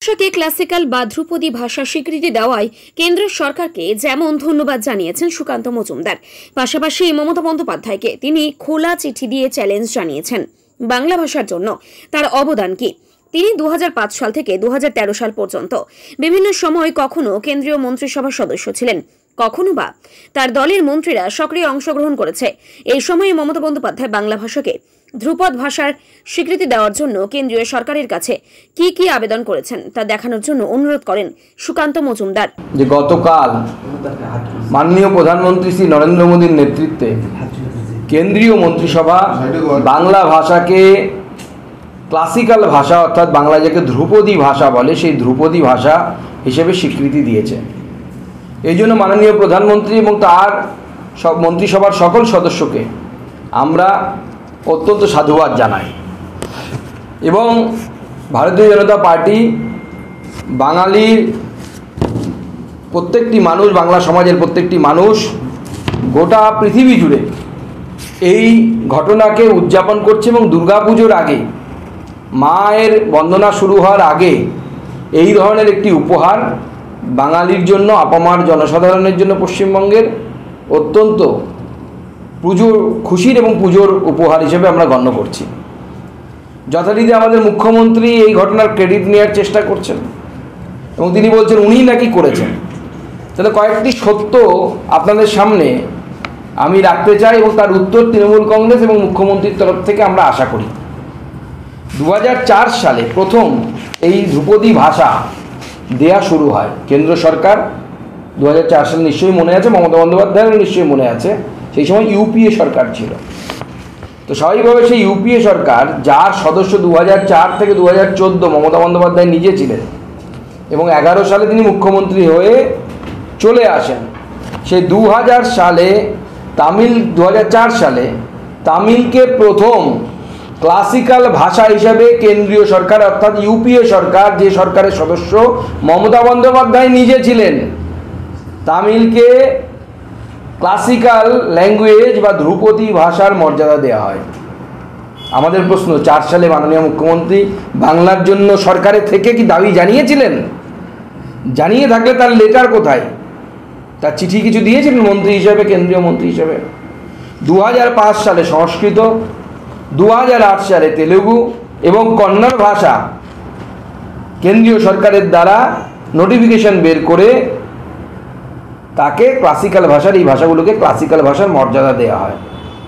ভাষাকে ক্লাসিক্যাল বা ধ্রুপদী ভাষা স্বীকৃতি দেওয়ায় কেন্দ্র সরকারকে যেমন ধন্যবাদ জানিয়েছেন সুকান্ত মজুমদার, পাশাপাশি মমতা বন্দ্যোপাধ্যায়কে তিনি খোলা চিঠি দিয়ে চ্যালেঞ্জ জানিয়েছেন বাংলা ভাষার জন্য তার অবদান কি। তিনি 2005 সাল থেকে 2013 সাল পর্যন্ত বিভিন্ন সময় কখনো কেন্দ্রীয় মন্ত্রিসভার সদস্য ছিলেন, কখনো বা তার দলের মন্ত্রীরা সক্রিয় অংশগ্রহণ করেছে। এই সময়ে মমতা বন্দ্যোপাধ্যায় বাংলা ভাষাকে ধ্রুপদ ভাষার স্বীকৃতি দেওয়ার জন্য কেন্দ্রীয় সরকারের কাছে কি কি আবেদন করেছেন তা দেখানোর জন্য অনুরোধ করেন সুকান্ত মজুমদার। যে গতকাল মাননীয় প্রধানমন্ত্রী শ্রী নরেন্দ্র মোদীর নেতৃত্বে কেন্দ্রীয় মন্ত্রিসভা বাংলা ভাষাকে ক্লাসিক্যাল ভাষা অর্থাৎ বাংলা যাকে ধ্রুপদী ভাষা বলে সেই ধ্রুপদী ভাষা হিসেবে স্বীকৃতি দিয়েছে। এই জন্য মাননীয় প্রধানমন্ত্রী এবং তার সব মন্ত্রিসভার সকল সদস্যকে আমরা অত্যন্ত সাধুবাদ জানাই এবং ভারতীয় জনতা পার্টি বাঙালির প্রত্যেকটি মানুষ, বাংলা সমাজের প্রত্যেকটি মানুষ গোটা পৃথিবী জুড়ে এই ঘটনাকে উদযাপন করছে এবং দুর্গাপুজোর আগে, মায়ের বন্দনা শুরু হওয়ার আগে এই ধরনের একটি উপহার বাঙালির জন্য, আপামার জনসাধারণের জন্য পশ্চিমবঙ্গের অত্যন্ত পুজোর খুশির এবং পুজোর উপহার হিসেবে আমরা গণ্য করছি। যথারীতি আমাদের মুখ্যমন্ত্রী এই ঘটনার ক্রেডিট নেওয়ার চেষ্টা করছেন এবং তিনি বলছেন উনিই নাকি করেছেন। তাহলে কয়েকটি সত্য আপনাদের সামনে আমি রাখতে চাই এবং তার উত্তর তৃণমূল কংগ্রেস এবং মুখ্যমন্ত্রীর তরফ থেকে আমরা আশা করি। 2004 সালে প্রথম এই ধ্রুপদী ভাষা দেয়া শুরু হয়। কেন্দ্র সরকার 2004 সালে নিশ্চয়ই মনে আছে, মমতা বন্দ্যোপাধ্যায়ের নিশ্চয়ই মনে আছে, সেই সময় ইউপিএ সরকার ছিল। তো স্বাভাবিকভাবে সেই ইউপিএ সরকার, যার সদস্য 2004 থেকে 2014 মমতা বন্দ্যোপাধ্যায় নিজে ছিলেন এবং 11 সালে তিনি মুখ্যমন্ত্রী হয়ে চলে আসেন, সেই 2004 সালে তামিলকে প্রথম ক্লাসিক্যাল ভাষা হিসাবে কেন্দ্রীয় সরকার অর্থাৎ ইউপিএ সরকার, যে সরকারের সদস্য মমতা বন্দ্যোপাধ্যায় নিজে ছিলেন, তামিলকে ক্লাসিক্যাল ল্যাঙ্গুয়েজ বা ধ্রুপদী ভাষার মর্যাদা দেওয়া হয়। আমাদের প্রশ্ন, 4 সালে মাননীয় মুখ্যমন্ত্রী বাংলার জন্য সরকারের থেকে কি দাবি জানিয়েছিলেন? জানিয়ে থাকলে তার লেটার কোথায়? তার চিঠি কিছু দিয়েছিলেন মন্ত্রী হিসেবে, কেন্দ্রীয় মন্ত্রী হিসেবে? 2005 সালে সংস্কৃত, 2008 সালে তেলুগু এবং কন্নড় ভাষা কেন্দ্রীয় সরকারের দ্বারা নোটিফিকেশন বের করে তাকে ক্লাসিক্যাল ভাষার, এই ভাষাগুলোকে ক্লাসিক্যাল ভাষার মর্যাদা দেওয়া হয়।